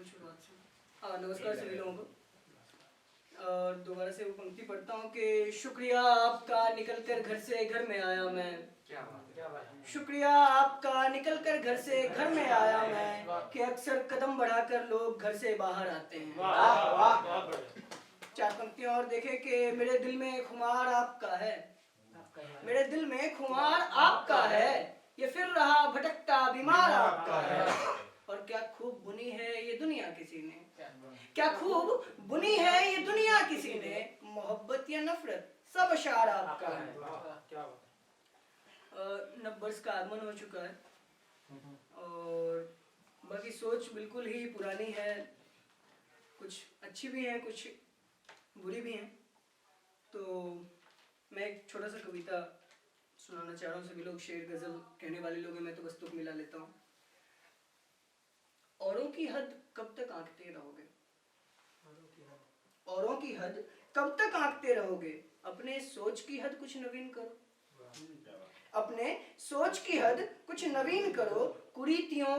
नमस्कार सभी लोगों को। और दोबारा से वो पंक्ति पढ़ता हूँ कि शुक्रिया आपका निकलकर घर से घर में आया मैं। क्या बात। शुक्रिया आपका निकलकर घर से घर में आया मैं कि अक्सर कदम बढ़ाकर लोग घर से बाहर आते हैं। चार पंक्तियां और देखें कि मेरे दिल में खुमार आपका है, मेरे दिल में खुमार आपका है, ये फिर रहा भटकता बीमार आपका है। और क्या खूब बुनी है ये दुनिया किसी ने, क्या खूब बुनी है ये दुनिया किसी ने, मोहब्बत या नफरत सब अशार आपका है। नव वर्ष का आगमन हो चुका है और बाकी सोच बिल्कुल ही पुरानी है, कुछ अच्छी भी है कुछ बुरी भी है। तो मैं एक छोटा सा कविता सुनाना चाह रहा हूँ। सभी लोग शेर गजल कहने वाले लोग हैं, मैं तो बस तुक मिला लेता हूँ। औरों की हद कब तक आंकते रहोगे, औरों की हद कब तक आंकते रहोगे, अपने सोच की हद कुछ नवीन करो, अपने सोच की हद कुछ नवीन करो। कुरीतियों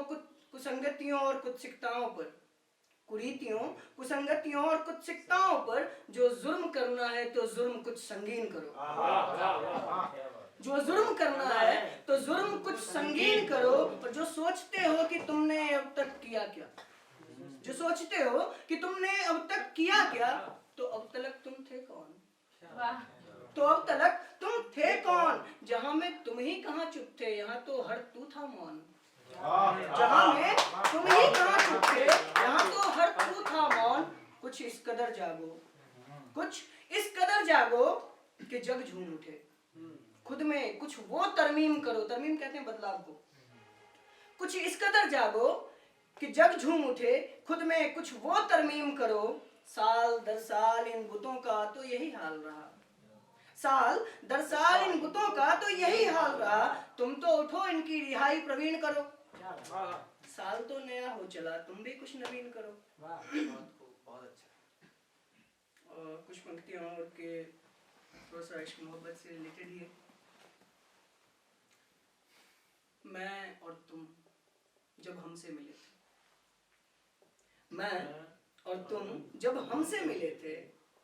कुसंगतियों और कुत्सिकताओं पर, कुरीतियों कुसंगतियों और कुत्सिकताओं पर जो जुर्म करना है तो जुर्म कुछ संगीन करो, जो जुर्म करना है तो जुर्म कुछ संगीन करो। और जो सोचते हो कि तुमने अब तक किया क्या, जो सोचते हो कि तुमने अब तक किया क्या, तो अब तक तुम थे कौन, तो अब तक तुम थे कौन। जहां में तुम ही कहां चुप थे, यहाँ तो हर तू था मौन, जहां में तुम ही कहां चुप थे, यहाँ तो हर तू था मौन। कुछ इस कदर जागो, कुछ इस कदर जागो कि जग झूम उठे, खुद में कुछ वो तरमीम करो, तरमीम कहते हैं बदलाव को। कुछ इस कदर जागो कि जग झूम उठे, खुद में कुछ वो तरमीम करो। साल दर साल इन बुतों का तो यही हाल रहा, साल दर साल इन बुतों का तो यही हाल रहा। तुम तो उठो इनकी रिहाई प्रवीण करो, साल तो नया हो चला तुम भी कुछ नवीन करो। बहुत अच्छा। और कुछ पंक्तियां और के थोड़ा सा इश्क मोहब्बत से रिलेटेड ही है। मैं और तुम जब हमसे मिले थे, मैं और तुम जब हमसे मिले थे,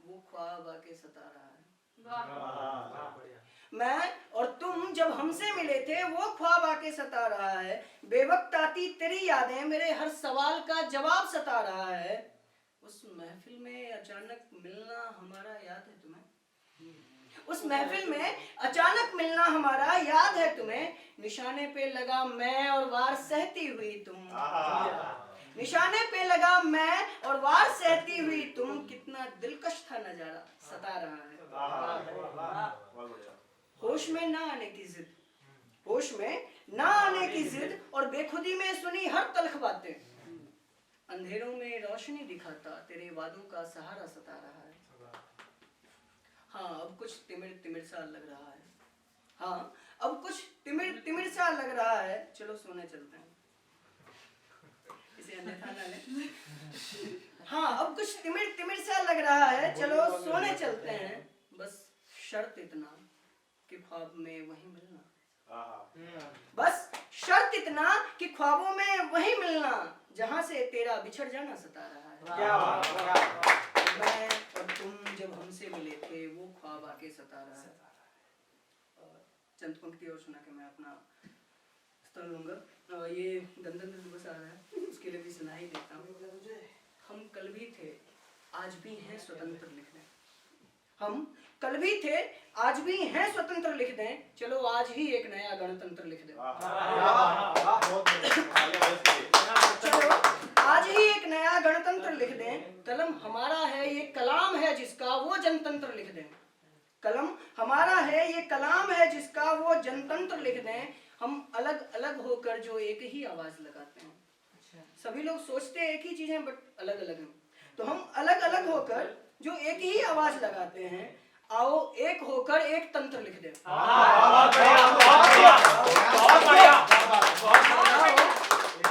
वो ख्वाब आके सता रहा है। मैं और तुम जब हमसे मिले थे, वो ख्वाब आके सता रहा है। बेवक्त आती तेरी यादें, मेरे हर सवाल का जवाब सता रहा है। उस महफिल में अचानक मिलना हमारा याद है तुम्हें, उस महफिल में अचानक मिलना हमारा याद है तुम्हें। निशाने पे लगा मैं और वार सहती हुई तुम, निशाने पे लगा मैं और वार सहती हुई तुम। कितना दिलकश था नजारा सता रहा है। होश में ना आने की जिद, होश में ना आने की जिद और बेखुदी में सुनी हर तल्ख बातें। अंधेरों में रोशनी दिखाता तेरे वादों का सहारा सता रहा है। हाँ अब कुछ तिमिर तिमिर सा लग रहा है, हाँ अब कुछ तिमिर तिमिर सा लग रहा है। चलो सोने चलते हैं, इसे अन्यथा ना लें। हाँ अब कुछ तिमिर तिमिर सा लग रहा है, चलो सोने चलते हैं। बस शर्त इतना कि ख्वाब में वही मिलना, बस शर्त इतना कि ख्वाबों में वही मिलना, जहां से तेरा बिछड़ जाना सता रहा है। क्या बात। मैं और तुम जब हमसे मिले थे, वो ख्वाब आके सता रहा है। चंद पंक्ति और सुना के मैं अपना स्थान लूंगा। ये गणतंत्र दिवस आ रहा है, उसके लिए भी सुना ही देता हूँ। हम कल भी थे आज भी हैं स्वतंत्र लिख दें, हम कल भी थे आज भी हैं स्वतंत्र लिख दें। चलो आज ही एक नया गणतंत्र लिख दें, चलो आज ही एक नया गणतंत्र लिख दें। कलम हमारा है ये कलाम है जिसका वो जनतंत्र लिख दें, कलम हमारा है ये कलाम है जिसका वो जनतंत्र लिख दें। हम अलग अलग होकर जो एक ही आवाज लगाते हैं, सभी लोग सोचते हैं एक ही चीजें बट अलग अलग हैं, तो हम अलग अलग होकर जो एक ही आवाज लगाते हैं, आओ एक होकर एक तंत्र लिख दें।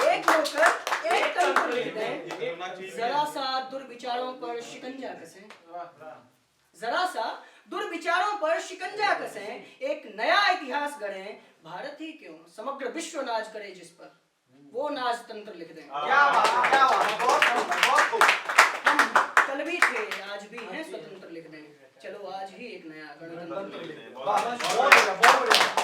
एक होकर एक तंत्र लिख दें। जरा सा दुर्विचारों पर शिकंजा कसें, जरा सा दुर्विचारों पर शिकंजा कसें। एक नया इतिहास गढ़ें, भारत ही क्यों समग्र विश्व नाज करे जिस पर, वो नाज तंत्र लिख दें। क्या बात, क्या बात। लिख दें। चलो आज ही एक नया गणतंत्र बहुत बढ़िया, बहुत बढ़िया।